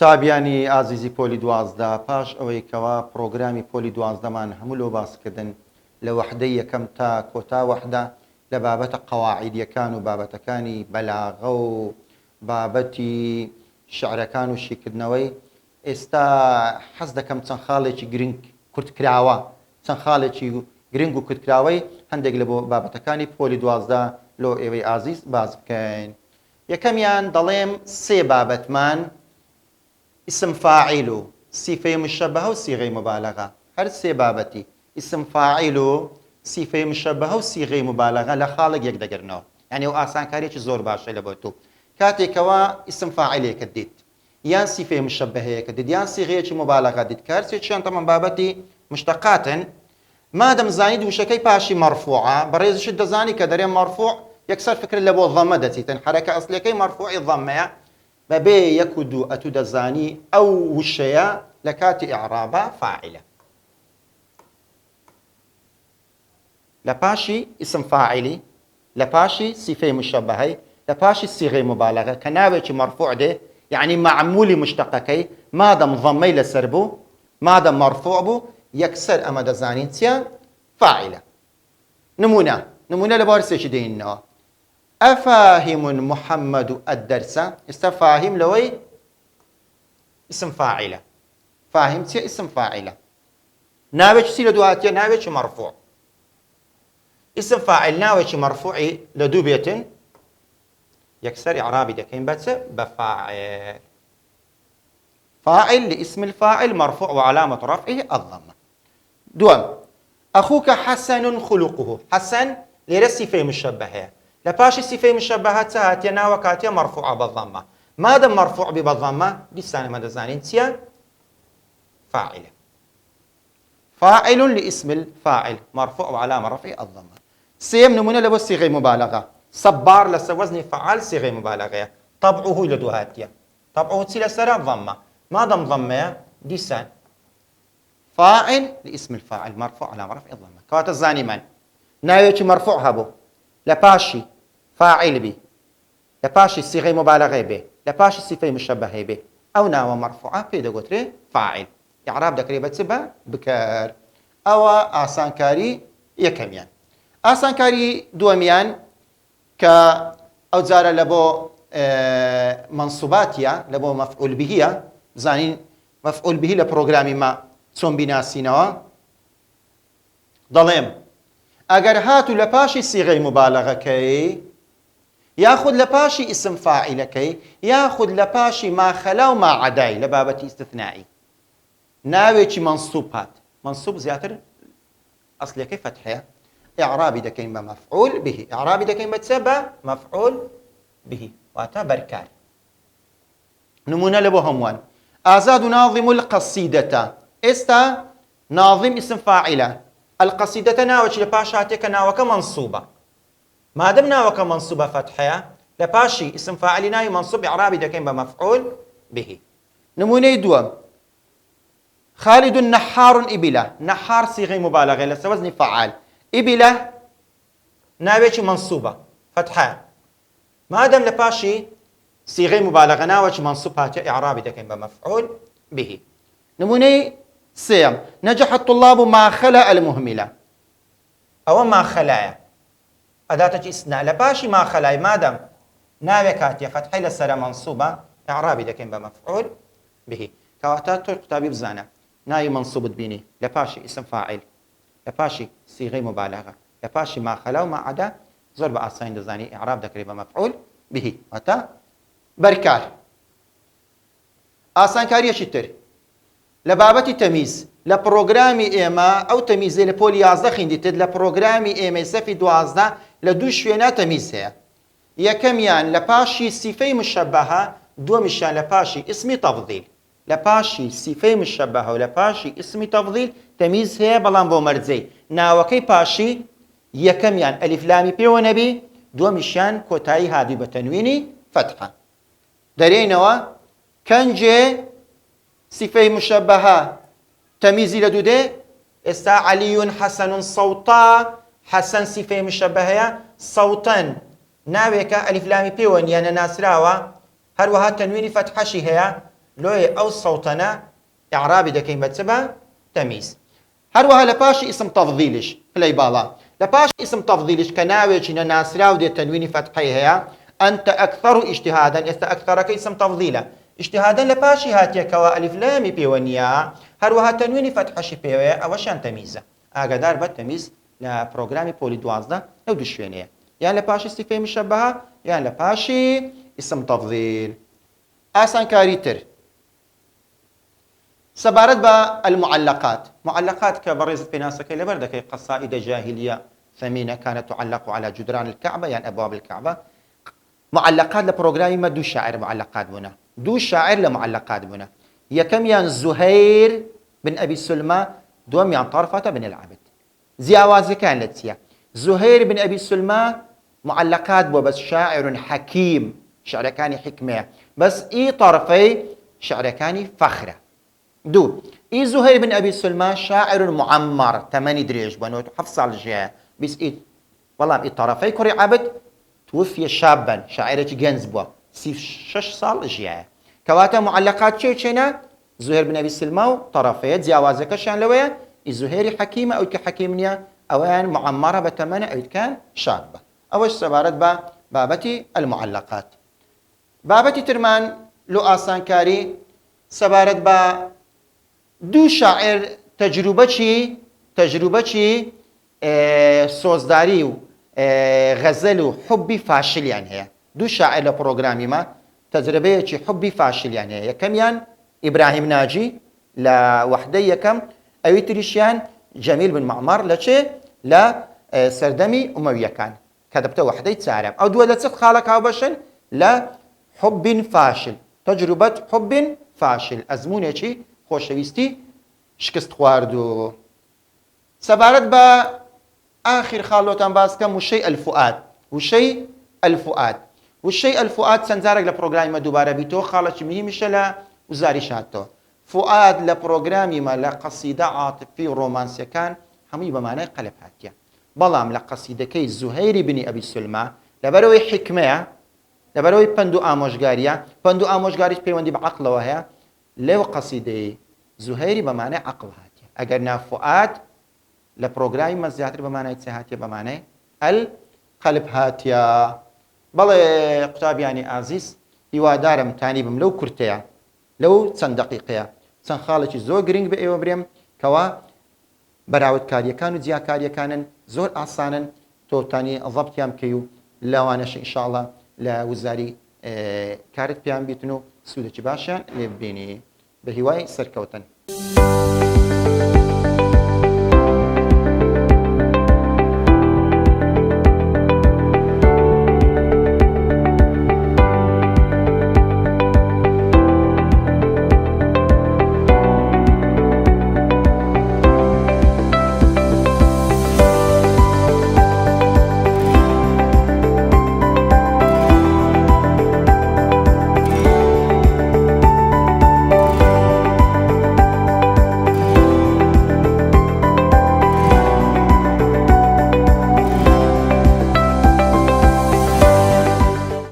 قوتابیانی ئازیزی پۆلی 12 پاش ئەوەی کەوا پرۆگرامی پۆلی 12مان هەموو لەو باسکردن لە وەحدەی یەکەم تا کۆتا وەحدە لە بابەتە قەواعیدیەکان و بابەتەکانی بەلاغە و بابەتی شعرەکان و شیکردنەوەی ئێستا حەز دەکەم چەند خاڵێکی گرنگ کورتکراوە چەند خاڵێکی گرنگ و کورتکراوەی هەندێک لە بۆ بابەتەکانی پۆلی 12 لۆ ئێوەی ئازیز باز بکەین. یەکەمیان دەڵێم سێ بابەتمان اسم فاعل و صفه مشبهه و صيغه مبالغه هر سێ بابەتی اسم فاعل و صفه مشبهه و صيغه مبالغه لە خاڵێک یەک دەگرنەوە، یعنی ئەو ئاسانکاریەکی زۆر باشە لە بۆ تۆ کاتێکەوە اسم فاعلێکت دیت یان صفه مشبهەیەکە دیت یان صیغەیەکی مبالغە دیت کە هەرسێکیان تەمەن بابەتی مشتقاتن مادەم زانید وشەکەی پاشی مەرفوعە بەڕێزشت دەزانی کە دەرێن مەرفوع یەکسەر فکر لە بۆ ضەمە دەچیتن حرەکە ئەسلەکەی مەرفوعی ضەمەیە بەبێ یەک و دوو ئەتوو دەزانی ئەو وشەیە لە کاتی ئیعرابە فاعلە. لە پاشی اسم فاعلی لە پاشی صیفەی مشەبەهەی لە پاشی صیغەی مبالغە کە ناوێکی مەرفوع دێ یعنی معمولی مشتقەکەی مادەم ضەمەی لەسەر بوو مادەم مەرفوع بوو یەکسەر ئەمە دەزانین چیە فاعلە. نمونە لە بارسێکی دێنینەوە أفاهم محمد الدرس استفاهم لوي اسم فاعله فاهم تي اسم فاعله ناوي سي لدواتي ناوي مرفوع اسم فاعل ناوي مرفوعي لدو بيتن يكسر اعرابي دكين بس بفاعل فاعل لاسم الفاعل مرفوع وعلامه رفعه الضمه. دوم اخوك حسن خلقه حسن لرسي في مشبهه لپاشی صفه مشبهه هاتیە ناوە کاتیە مرفوعە بەضەمە مادەم مرفوع بی بەضەمە دیسانەمە دەزانین چییە فاعلە. فاعل لاسم الفاعل مرفوع وعلامة رفعه الضمة. سيم نمونة لبو صيغة مبالغة صبار لسه وزن فعال صيغة مبالغة طبعه لدوهاتية طبعه تسيل سرع ضمة مادام ضمة ديسان فاعل لاسم الفاعل مرفوع علامة رفعه الضمة كوات الزاني من ناوية مرفوع هبو لپاشی فاعل بی لپاشی صيغه مبالغه بی لپاشی صفه مشبهه بی او ناو مرفوعه پێ دەگوترێ فاعل اعراب دەکرێ بە بکار. ئەوە ئاسانکاری یەکەمیان. ئاسانکاری دووەمیان کە ئەو جارە لە بۆ منسوباتیە لە بۆ مەفعول بهیە زانین مەفعول بهی لە پرۆگرامی ما چۆن بیناسینەوە دەڵێم ئەگەر هاتو لە پاشی صیغەی مبالغەکەی یاخود لە پاشی ئیسم فاعیلەکەی یاخود لە پاشی ماخەلا و ماعەدای لە بابەتی ئیستثنایی ناوێکی منسوب هات منسوب زیاتر ئەسلەکەی فەتحەیە ئیعرابی دەکەین بە مەفعول بهی ئیعرابی دەکەین بە چ بە مەفعول بهی واتە بەرکار. نمونە لە بۆ هەمووان ئازاد ناظم القەسیدەتە ئێستا ناظم ئیسم فاعیلە القصيدة ناوش لباشاتي كناوك منصوبة ما دام ناوك منصوبة فتحة لباشي اسم فاعل ناوي منصوب إعرابي دكين بمفعول به. نمونة دوم خالد نحار إبلة نحار صيغة مبالغة لسوزن فعال إبلة ناوش منصوبة فتحة ما دام لباشي صيغة مبالغة ناوش منصوب هاتي إعرابي دكين بمفعول به. نمونة سيم نجح الطلاب ما خلا المهملة أو ما خلايا أداة استثناء لباشي ما خلايا مادام ناوي كاتيا فتحي لسر منصوبة إعرابي دكين بمفعول به كواتات كتابي بزانا ناوي منصوب بيني لباشي اسم فاعل لباشي صيغة مبالغة لباشي ما خلا وما عدا زور بأساين دزاني إعراب دكري بمفعول به وتا بركار آسان كاريا شتر لبابەتی تەمیز لە پرۆگرامی ئێمە ئەو تەمیزە لە پۆلی 11 خوێندیتت لە پرۆگرامی ئێمەی سەفی 12 لە دوو شوێنە تەمیز هەیە. یەکەمیان لە پاشی سیفەی مشەبەهە دووەمیشیان لە پاشی ئیسمی تەفضیل لە پاشی سیفەی مشەبەهە و لە پاشی ئیسمی تەفضیل تەمیز هەیە بەڵام بۆ مەرجەی ناوەکەی پاشی یەکەمیان ئەلیف لامی پێوە نەبی دووەمیشیان کۆتایی هادووی بە تەنوینی فەتحە دەرێنەوە کەنجێ صفة مشبهة تميزي لدودي استا علي حسن صوتا حسن صفة مشبهة صوتا ناويك ألف لامي بيون يعني ناسراوا هروها تنوين فتحشي هي لۆیە ئەو سەوتەنە ئیعرابی دەکەین بە چ بە تەمیز. هەروەها لە پاشی ئیسم تەفضیلیش پلەی باڵا لە پاشی ئیسم تەفضیلیش کە ناوێکی نەناسراو دێت تەنوینی فەتحەی هەیە ئەنتە ئەکثەر و ئیجتیهادەن ئێستا ئەکثەرەکە ئیسم تەفضیلە ئیجتیهادەن لە پاشی هاتیەکەوە ئەلیف لامی پێوە نییە هەروەها تەنوینی فەتحەشی پێوەیە ئەوەشیان تەمیزە. ئاگادار بە تەمیز لە پرۆگرامی پۆلی 12 ئەو دوو شوێنەیە یان لە پاشی سیفەی مشەبەهە یان لە پاشی ئیسم تەفضیل. ئاسانکاری تر سەبارەت بە المعلقات معلقات کە بەڕێزت پێناسەکەی لەبەر دەکەی قەسائد جاهلیە ثمينة كانت تعلق على جدران الكعبة يعني أبواب الكعبة. معلقات لبروغرامي ما دو شاعر معلقات بنا دو شاعر لمعلقات بنا يكم يان زهير بن أبي سلمى دوم يان طرفة بن العبد زياوازي كان لتسيا زهير بن أبي سلمى معلقات بو بس شاعر حكيم شعر كان حكمة بس إي طرفي شعر كان فخرة دو إي زهير بن أبي سلمى شاعر معمر 8 دريج بنوت حفص على الجهة بس إي والله إي طرفي كوري عبد توفي شابا شاعرة جنز بوا 6 سال جياه كواتا معلقات شينا زهير بن أبي سلمى طرفيت زياوازك شان لويا زهير حكيمة أو كحكيمنيا أوان معمرة بتمنى أو كان شابة أوش سبارت بابتي المعلقات. بابتي ترمان لو آسان كاري سبارت با دو شاعر تجربتي سوزداري غزل و حبي فاشل يعني هي دو شاعر لبروغرامي ما تجربة حبي فاشل يعني هي كميان إبراهيم ناجي لوحدة يكم أويتريشيان جميل بن معمر لشي لا سردمي أموية كان كتبته وحدة تسارم أو دولة خالك أو بشن لا حب فاشل تجربة حب فاشل أزمونة شي خوشويستي شكست خواردو سبارت با آخر خالوتان باز كم وشيء الفؤاد وشيء الفؤاد سنزارك لبروغرامي ما دوباره بيتو خالتش مهمش لا وزاري شاتو فؤاد لبروغرامي ما لقصيدة عاطفي رومانسية كان همي بمعنى قلب هاتيا بلام لقصيدة كي زهير بن أبي سلمى لبروي حكمة لبروي بندو آموشغاريش بيوندي بعقل وهي لو قصيدة زهير بمعنى عقل هاتيا أجرنا فؤاد لبروغرامي ما زياتر بمعنى هاتيا بمعنى القلب هاتيا بەڵێ قوتابیانی ئازیز هیوادارم تانی بم لەو کورتەیە لەو چەند دەقیقەیە چەند خاڵێکی زۆر گرنگ بە ئێوە برێم کەوا بەراوردکاریەکان و جیاکاریەکانن زۆر ئاسانن تۆتانی ضەبتیان بکەی و لەوانەش ئینشاءڵڵا لە وزاری کارت پێیان بیتن و سوودێکی باشیان لێ ببینی بە هیوای سەرکەوتن.